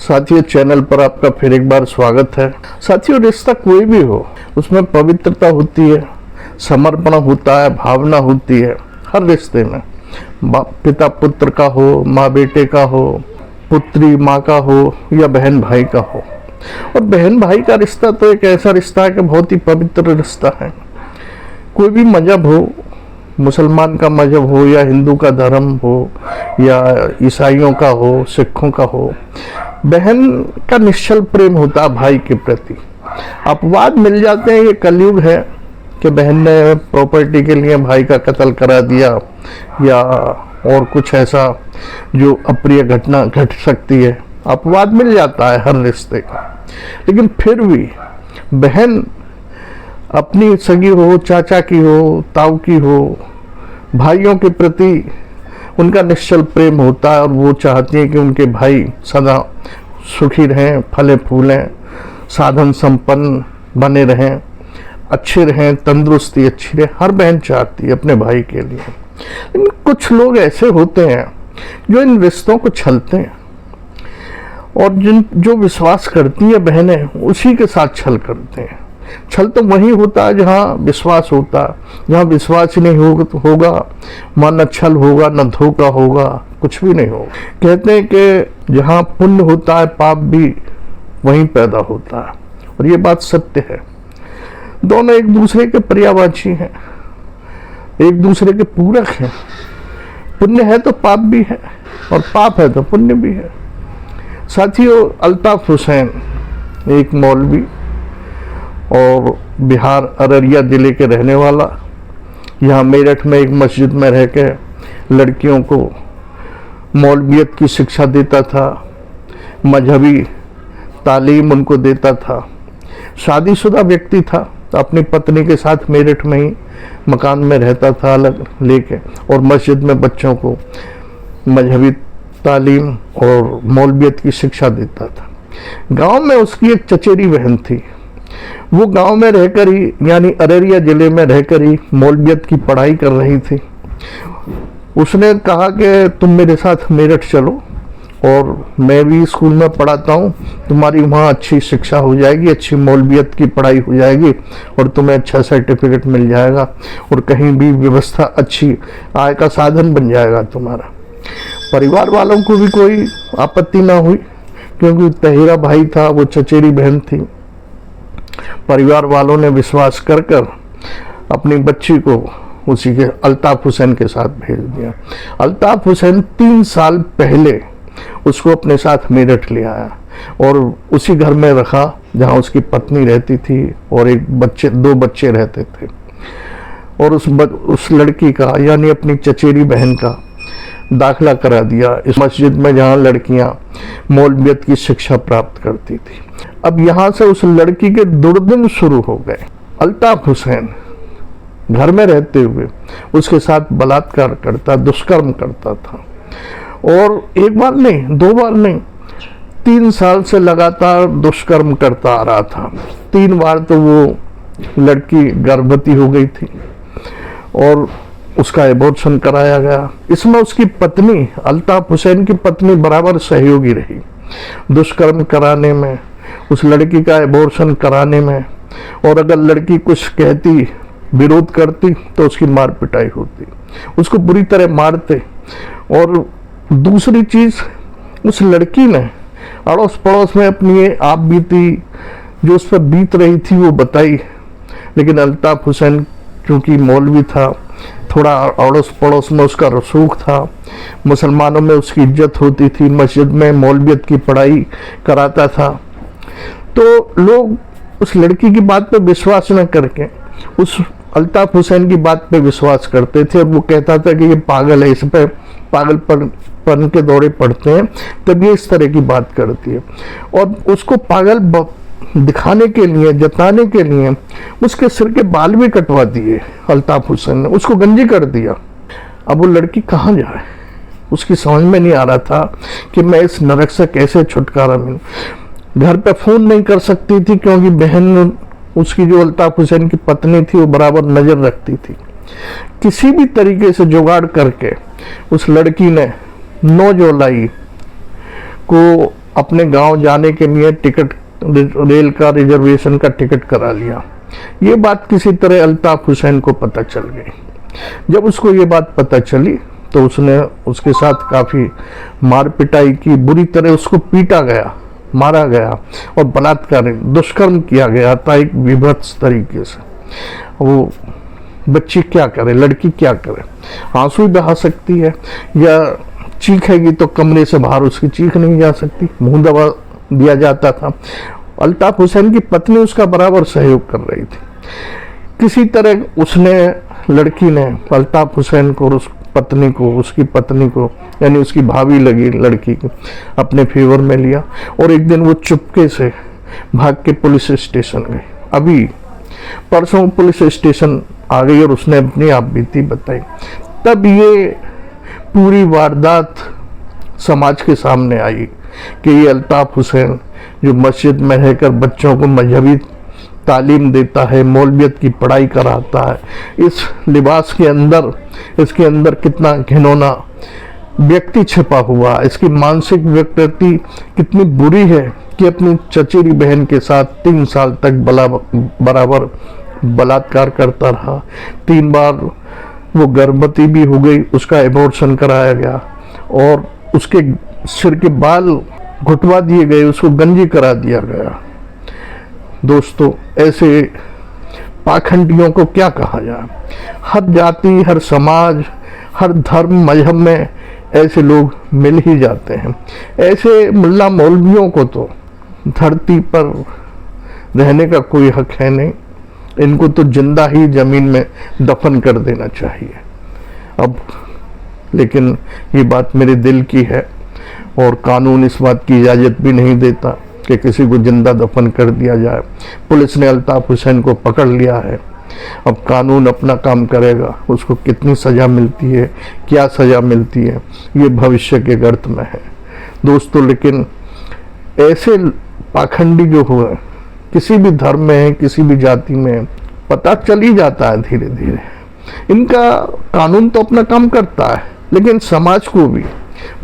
साथियों, चैनल पर आपका फिर एक बार स्वागत है। साथियों, रिश्ता कोई भी हो उसमें पवित्रता होती है, समर्पण होता है, भावना होती है। हर रिश्ते में पिता पुत्र का हो, माँ बेटे का हो, पुत्री माँ का हो या बहन भाई का हो। और बहन भाई का रिश्ता तो एक ऐसा रिश्ता है कि बहुत ही पवित्र रिश्ता है। कोई भी मजहब हो, मुसलमान का मजहब हो या हिंदू का धर्म हो या ईसाइयों का हो, सिखों का हो, बहन का निश्चल प्रेम होता है भाई के प्रति। अपवाद मिल जाते हैं, ये कलयुग है कि बहन ने प्रॉपर्टी के लिए भाई का कत्ल करा दिया या और कुछ ऐसा जो अप्रिय घटना घट सकती है। अपवाद मिल जाता है हर रिश्ते का, लेकिन फिर भी बहन अपनी सगी हो, चाचा की हो, ताऊ की हो, भाइयों के प्रति उनका निश्चल प्रेम होता है और वो चाहती है कि उनके भाई सदा सुखी रहें, फले फूलें, साधन संपन्न बने रहें, अच्छे रहें, तंदुरुस्ती अच्छी रहे। हर बहन चाहती है अपने भाई के लिए। लेकिन कुछ लोग ऐसे होते हैं जो इन रिश्तों को छलते हैं और जो विश्वास करती है बहनें उसी के साथ छल करते हैं। छल तो वही होता है जहाँ विश्वास होता है। जहाँ विश्वास नहीं होगा वहाँ न छल होगा, न धोखा होगा, कुछ भी नहीं होगा। कहते हैं कि जहाँ पुण्य होता है पाप भी वहीं पैदा होता है, और ये बात सत्य है। दोनों एक दूसरे के पर्यायवाची हैं, एक दूसरे के पूरक हैं। पुण्य है तो पाप भी है और पाप है तो पुण्य भी है। साथियों, अल्ताफ हुसैन एक मौलवी और बिहार अररिया जिले के रहने वाला, यहाँ मेरठ में एक मस्जिद में रह के लड़कियों को मौलवियत की शिक्षा देता था, मजहबी तालीम उनको देता था। शादीशुदा व्यक्ति था, अपनी पत्नी के साथ मेरठ में ही मकान में रहता था अलग लेके, और मस्जिद में बच्चों को मजहबी तालीम और मौलवियत की शिक्षा देता था। गांव में उसकी एक चचेरी बहन थी। वो गांव में रहकर ही, यानी अररिया जिले में रहकर ही मौलवियत की पढ़ाई कर रही थी। उसने कहा कि तुम मेरे साथ मेरठ चलो और मैं भी स्कूल में पढ़ाता हूँ, तुम्हारी वहाँ अच्छी शिक्षा हो जाएगी, अच्छी मौलवियत की पढ़ाई हो जाएगी और तुम्हें अच्छा सर्टिफिकेट मिल जाएगा और कहीं भी व्यवस्था अच्छी आय का साधन बन जाएगा तुम्हारा। परिवार वालों को भी कोई आपत्ति ना हुई, क्योंकि तहेरा भाई था, वो चचेरी बहन थी। परिवार वालों ने विश्वास कर अपनी बच्ची को उसी के अल्ताफ हुसैन के साथ भेज दिया। अल्ताफ हुसैन 3 साल पहले उसको अपने साथ मेरठ ले आया और उसी घर में रखा जहां उसकी पत्नी रहती थी और 2 बच्चे रहते थे। और उस लड़की का, यानी अपनी चचेरी बहन का दाखिला करा दिया इस मस्जिद में जहां लड़कियां मौलवियत की शिक्षा प्राप्त करती थी। अब यहां से उस लड़की के दुर्दिन शुरू हो गए। अल्ताफ हुसैन घर में रहते हुए उसके साथ बलात्कार करता, दुष्कर्म करता था, और एक बार नहीं, 2 बार नहीं, 3 साल से लगातार दुष्कर्म करता आ रहा था। 3 बार तो वो लड़की गर्भवती हो गई थी और उसका एबॉर्शन कराया गया। इसमें उसकी पत्नी, अल्ताफ हुसैन की पत्नी, बराबर सहयोगी रही, दुष्कर्म कराने में, उस लड़की का एबॉर्शन कराने में। और अगर लड़की कुछ कहती, विरोध करती, तो उसकी मार पिटाई होती, उसको बुरी तरह मारते। और दूसरी चीज, उस लड़की ने अड़ोस पड़ोस में अपनी आप बीती जो उस पर बीत रही थी वो बताई। लेकिन अल्ताफ हुसैन क्योंकि मौलवी था, थोड़ा अड़ोस पड़ोस में उसका रसूख था, मुसलमानों में उसकी इज्जत होती थी, मस्जिद में मौलवियत की पढ़ाई कराता था, तो लोग उस लड़की की बात पे विश्वास न करके उस अल्ताफ हुसैन की बात पे विश्वास करते थे। और वो कहता था कि ये पागल है, इस पे पागलपन के दौरे पड़ते हैं, तब ये इस तरह की बात करती है। और उसको पागल दिखाने के लिए, जताने के लिए उसके सिर के बाल भी कटवा दिए अल्ताफ हुसैन ने, उसको गंजी कर दिया। अब वो लड़की कहाँ जाए, उसकी समझ में नहीं आ रहा था कि मैं इस नरक से कैसे छुटकारा मिलूं। घर पे फोन नहीं कर सकती थी क्योंकि बहन उसकी, जो अल्ताफ हुसैन की पत्नी थी, वो बराबर नजर रखती थी। किसी भी तरीके से जुगाड़ करके उस लड़की ने 9 जुलाई को अपने गांव जाने के लिए टिकट, रेल का रिजर्वेशन का टिकट करा लिया। ये बात किसी तरह अल्ताफ हुसैन को पता चल गई। जब उसको ये बात पता चली तो उसने उसके साथ काफ़ी मार पिटाई की, बुरी तरह उसको पीटा गया, मारा गया और बलात्कार, दुष्कर्म किया गया था एक विभत्स तरीके से। वो बच्ची क्या करे, लड़की क्या करे, आंसू बहा सकती है या चीखेगी तो कमरे से बाहर उसकी चीख नहीं जा सकती, मुंह दबा दिया जाता था। अल्ताफ हुसैन की पत्नी उसका बराबर सहयोग कर रही थी। किसी तरह उसने, लड़की ने अल्ताफ हुसैन को और उस पत्नी को, उसकी पत्नी को यानी उसकी भाभी लगी लड़की को, अपने फेवर में लिया और एक दिन वो चुपके से भाग के पुलिस स्टेशन गई। अभी परसों पुलिस स्टेशन आ गई और उसने अपनी आप बीती बताई। तब ये पूरी वारदात समाज के सामने आई कि ये अल्ताफ हुसैन जो मस्जिद में रहकर बच्चों को मजहबी तालीम देता है, मौलवियत की पढ़ाई कराता है, इस लिबास के अंदर, इसके अंदर कितना घिनौना व्यक्ति छिपा हुआ, इसकी मानसिक विकृति कितनी बुरी है कि अपनी चचेरी बहन के साथ 3 साल तक बराबर बलात्कार करता रहा। 3 बार वो गर्भवती भी हो गई, उसका एबॉर्शन कराया गया और उसके सिर के बाल घुटवा दिए गए, उसको गंजी करा दिया गया। दोस्तों, ऐसे पाखंडियों को क्या कहा जाए। हर जाति, हर समाज, हर धर्म मजहब में ऐसे लोग मिल ही जाते हैं। ऐसे मुल्ला मौलवियों को तो धरती पर रहने का कोई हक है नहीं। इनको तो जिंदा ही जमीन में दफन कर देना चाहिए। अब लेकिन ये बात मेरे दिल की है और कानून इस बात की इजाज़त भी नहीं देता कि किसी को जिंदा दफन कर दिया जाए। पुलिस ने अल्ताफ हुसैन को पकड़ लिया है, अब कानून अपना काम करेगा। उसको कितनी सज़ा मिलती है, क्या सज़ा मिलती है, ये भविष्य के गर्त में है दोस्तों। लेकिन ऐसे पाखंडी जो हुए, किसी भी धर्म में है, किसी भी जाति में, पता चल ही जाता है धीरे धीरे। इनका कानून तो अपना काम करता है, लेकिन समाज को भी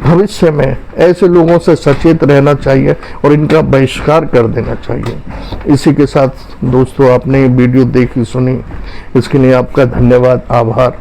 भविष्य में ऐसे लोगों से सचेत रहना चाहिए और इनका बहिष्कार कर देना चाहिए। इसी के साथ दोस्तों, आपने ये वीडियो देखी सुनी, इसके लिए आपका धन्यवाद, आभार।